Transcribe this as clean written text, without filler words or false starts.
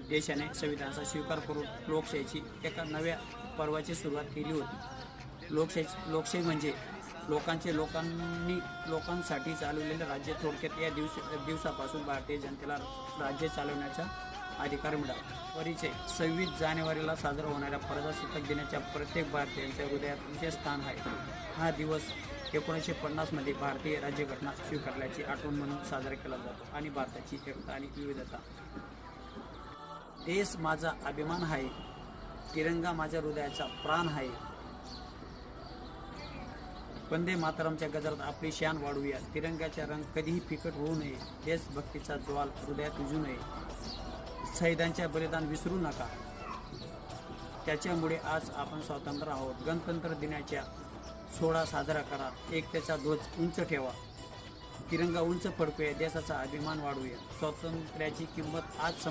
देशाने संविधानाचा स्वीकार करून लोकशाहीची एका नव्या पर्वाची सुरुवात केली होती। लोकशाही म्हणजे लोकांसाठी चालवलेले राज्य। थोडक्यात या दिवसापासून भारतीय जनतेला राज्य चालवण्याचा अधिकार मिळाला। परिचय: 26 जानेवारीला साजरा होणाऱ्या प्रजासत्ताक दिनाच्या प्रत्येक भारतीयांच्या हृदयात विशेष स्थान आहे। हा दिवस 1950 मध्ये भारतीय राज्यघटना स्वीकारल्याची आठवण म्हणून साजरा केला जातो आणि भारताची एकता आणि विविधता। देश माझा अभिमान आहे, तिरंगा माझ्या हृदयाचा प्राण आहे। वंदे मातरमच्या गजरात आपली शान वाढवूया। तिरंग्याचा रंग कधीही फिकट होऊ नये, देशभक्तीचा ज्वाल हृदयात विझू नये। शहीदांचे बलिदान विसरू नका, त्याच्यामुळे आज आपण स्वतंत्र आहोत। गणतंत्र दिनाच्या सोहळा साजरा करा, एकतेचा ध्वज उंच ठेवा, तिरंगा उंच फडकूया, देशाचा अभिमान वाढवूया। स्वातंत्र्याची किंमत आज